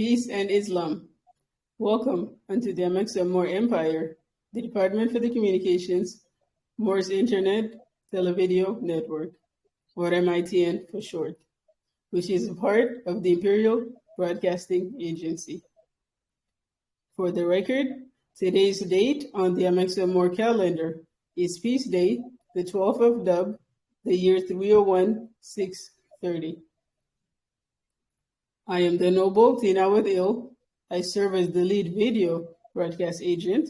Peace and Islam. Welcome unto the Amexem-Moor-Empire, the Department for the Communications, Morse Internet, Televideo-Network, or M.I.T.N for short, which is a part of the Imperial Broadcasting Agency. For the record, today's date on the Amexem-Moor calendar is Peace Day, the 12th of Dub, the year 301-630. I am the Noble Tinawad Il. I serve as the lead video broadcast agent,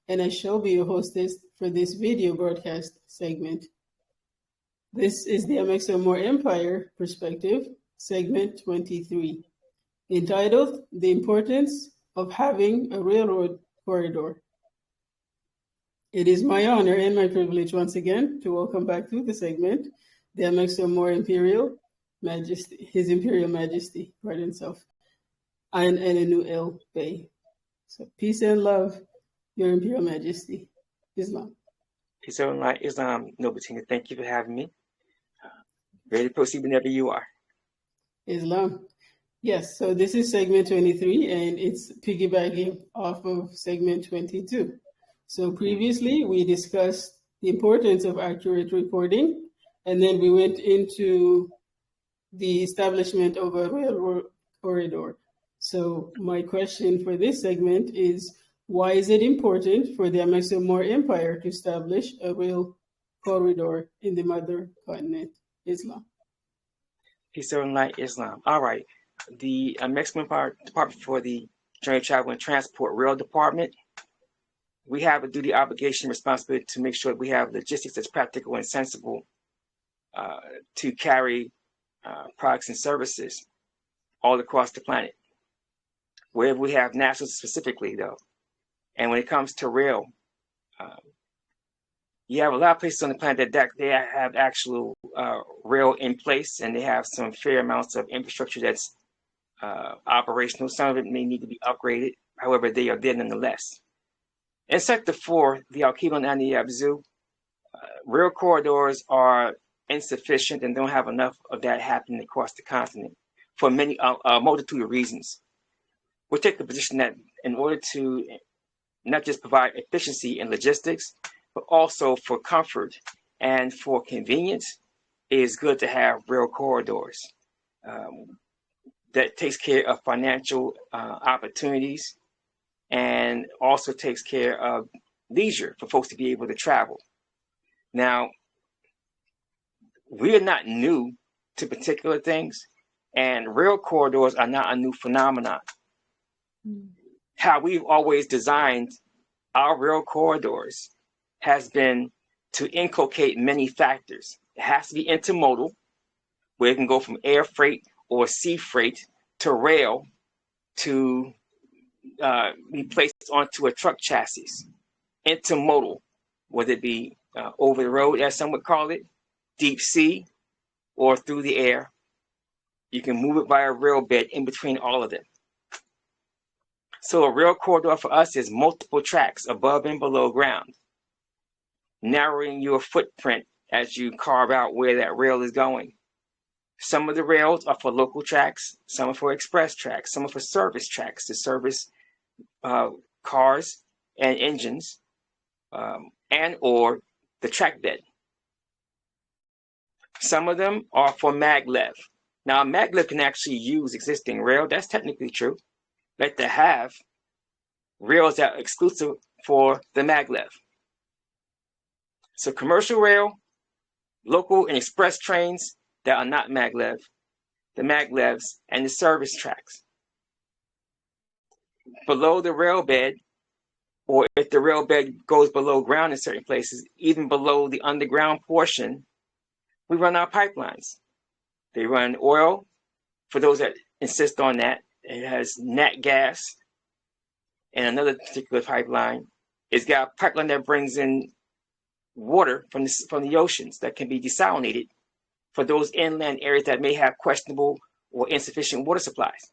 and I shall be your hostess for this video broadcast segment. This is the Amexem-Moor-Empire Perspective, segment 23, entitled The Importance of Having a Railroad Corridor. It is my honor and my privilege once again to welcome back to the segment the Amexem-Moor-Imperial Majesty, His Imperial Majesty, pardon himself, and Enenu El Bey. So peace and love, Your Imperial Majesty, Islam. Peace and light, Islam, Noble Tina. Thank you for having me. Ready to proceed whenever you are. Islam. Yes, so this is segment 23, and it's piggybacking off of segment 22. So previously, we discussed the importance of accurate reporting, and then we went into the establishment of a railroad corridor. So my question for this segment is, why is it important for the Amexem-Moor-Empire to establish a rail corridor in the mother continent, Islam? Peace and light, Islam. All right. The Amexem-Moor Department for the Journey, Travel, and Transport Rail Department, we have a duty, obligation, responsibility to make sure we have logistics that's practical and sensible to carry products and services all across the planet, wherever we have national specifically, though. And when it comes to rail, you have a lot of places on the planet that they have actual rail in place, and they have some fair amounts of infrastructure that's operational. Some of it may need to be upgraded. However, they are there nonetheless. In Sector 4, the Alkinon and the Abzu, rail corridors are insufficient and don't have enough of that happening across the continent for many multitude of reasons. We'll take the position that in order to not just provide efficiency in logistics, but also for comfort and for convenience, it is good to have rail corridors. That takes care of financial opportunities and also takes care of leisure for folks to be able to travel. Now, we are not new to particular things, and rail corridors are not a new phenomenon. How we've always designed our rail corridors has been to inculcate many factors. It has to be intermodal, where it can go from air freight or sea freight to rail to be placed onto a truck chassis. Intermodal, whether it be over the road, as some would call it, deep sea, or through the air. You can move it via rail bed in between all of them. So a rail corridor for us is multiple tracks above and below ground, narrowing your footprint as you carve out where that rail is going. Some of the rails are for local tracks, some are for express tracks, some are for service tracks to service cars and engines and or the track bed. Some of them are for maglev. Now, maglev can actually use existing rail. That's technically true. But to have rails that are exclusive for the maglev. So commercial rail, local and express trains that are not maglev, the maglevs, and the service tracks. Below the rail bed, or if the rail bed goes below ground in certain places, even below the underground portion, we run our pipelines. They run oil. For those that insist on that, it has nat gas. And another particular pipeline, it's got a pipeline that brings in water from the oceans that can be desalinated for those inland areas that may have questionable or insufficient water supplies.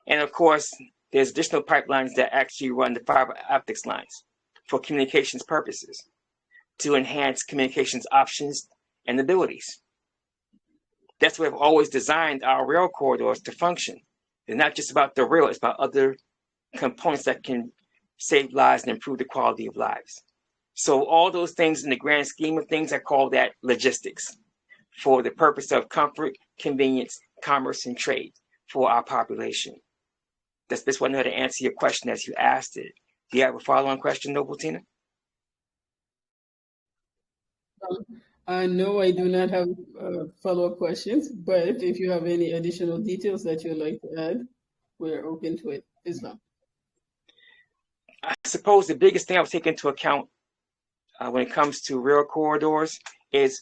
And of course, there's additional pipelines that actually run the fiber optics lines for communications purposes to enhance communications options and abilities. That's why we've always designed our rail corridors to function. They're not just about the rail, it's about other components that can save lives and improve the quality of lives. So all those things in the grand scheme of things, I call that logistics for the purpose of comfort, convenience, commerce, and trade for our population. That's this one to answer your question as you asked it. Do you have a follow-on question, Noble Tina? No, I do not have follow-up questions, but if you have any additional details that you'd like to add, we're open to it. Islam. I suppose the biggest thing I would take into account when it comes to rail corridors is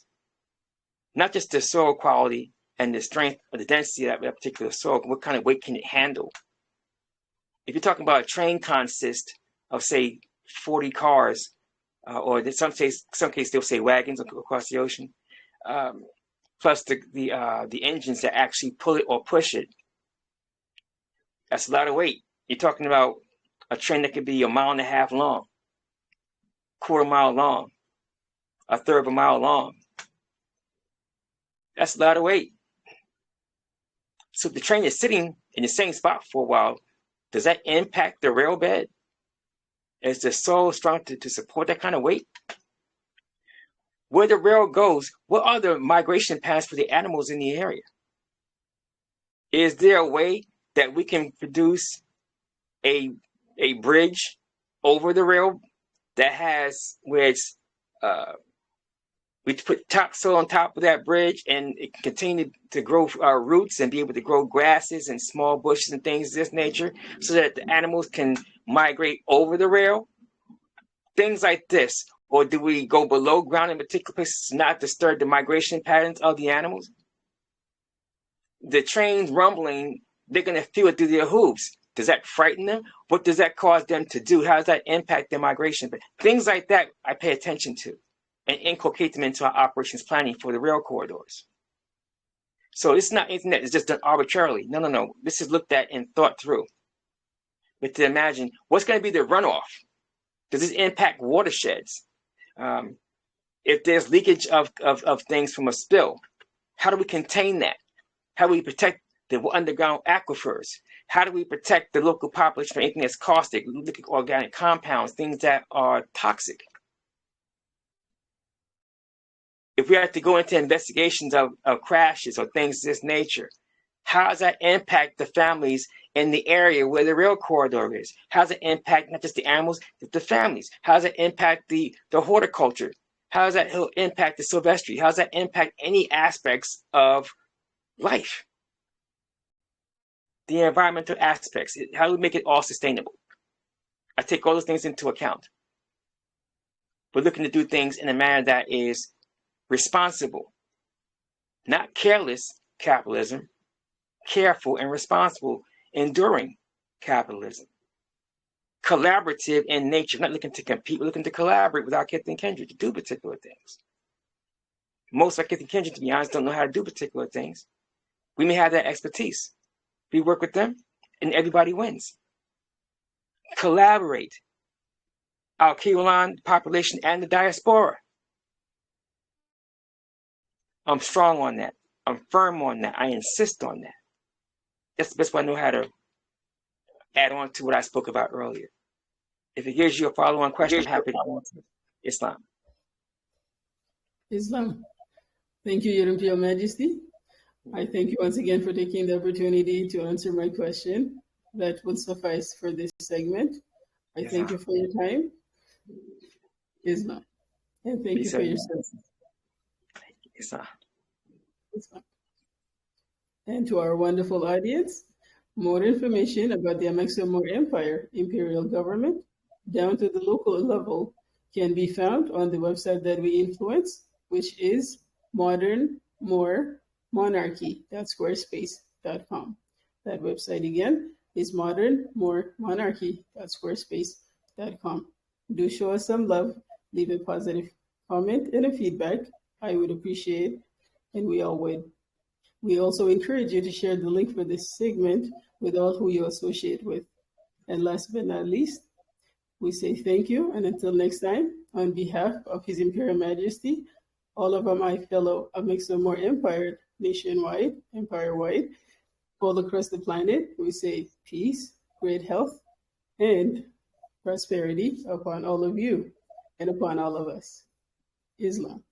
not just the soil quality and the strength or the density of that particular soil, what kind of weight can it handle? If you're talking about a train consist of, say, 40 cars, or in some cases they'll say wagons across the ocean, plus the engines that actually pull it or push it, that's a lot of weight. You're talking about a train that could be 1.5 miles long, 1/4 mile long, 1/3 of a mile long. That's a lot of weight. So if the train is sitting in the same spot for a while, does that impact the rail bed? Is the soil strong to support that kind of weight? Where the rail goes, what are the migration paths for the animals in the area? Is there a way that we can produce a bridge over the rail that has where it's we put topsoil on top of that bridge and it can continue to grow roots and be able to grow grasses and small bushes and things of this nature so that the animals can migrate over the rail? Things like this. Or do we go below ground in particular places to not disturb the migration patterns of the animals? The trains rumbling, they're going to feel it through their hooves. Does that frighten them? What does that cause them to do? How does that impact their migration? Things like that I pay attention to and inculcate them into our operations planning for the rail corridors. So it's not anything that is just done arbitrarily. No. This is looked at and thought through. But to imagine, what's going to be the runoff? Does this impact watersheds? If there's leakage of things from a spill, how do we contain that? How do we protect the underground aquifers? How do we protect the local population from anything that's caustic? We look at organic compounds, things that are toxic. If we have to go into investigations of crashes or things of this nature, how does that impact the families in the area where the rail corridor is? How does it impact not just the animals, but the families? How does it impact the horticulture? How does that impact the silvestry? How does that impact any aspects of life? The environmental aspects. How do we make it all sustainable? I take all those things into account. We're looking to do things in a manner that is responsible, not careless capitalism, careful and responsible, enduring capitalism. Collaborative in nature, not looking to compete, we're looking to collaborate with our kith and kindred to do particular things. Most of our kith and kindred, to be honest, don't know how to do particular things. We may have that expertise. We work with them and everybody wins. Collaborate. Our Kiwalan population and the diaspora. I'm strong on that. I'm firm on that. I insist on that. That's the best way I know how to add on to what I spoke about earlier. If it gives you a follow-on question, I'm happy to answer. Islam. Islam. Thank you, Your Imperial Majesty. I thank you once again for taking the opportunity to answer my question. That would suffice for this segment. I thank you for your time. Islam. And thank you for your service. Islam. And to our wonderful audience, more information about the Amexem-Moor-Empire imperial government down to the local level can be found on the website that we influence, which is modernmoormonarchy.squarespace.com. That website again is modernmoormonarchy.squarespace.com. Do show us some love, leave a positive comment and a feedback. I would appreciate, and we all would. We also encourage you to share the link for this segment with all who you associate with. And last but not least, we say thank you, and until next time, on behalf of His Imperial Majesty, all of my fellow Amexem-Moor-Empire nationwide, empire-wide, all across the planet, we say peace, great health, and prosperity upon all of you and upon all of us. Islam.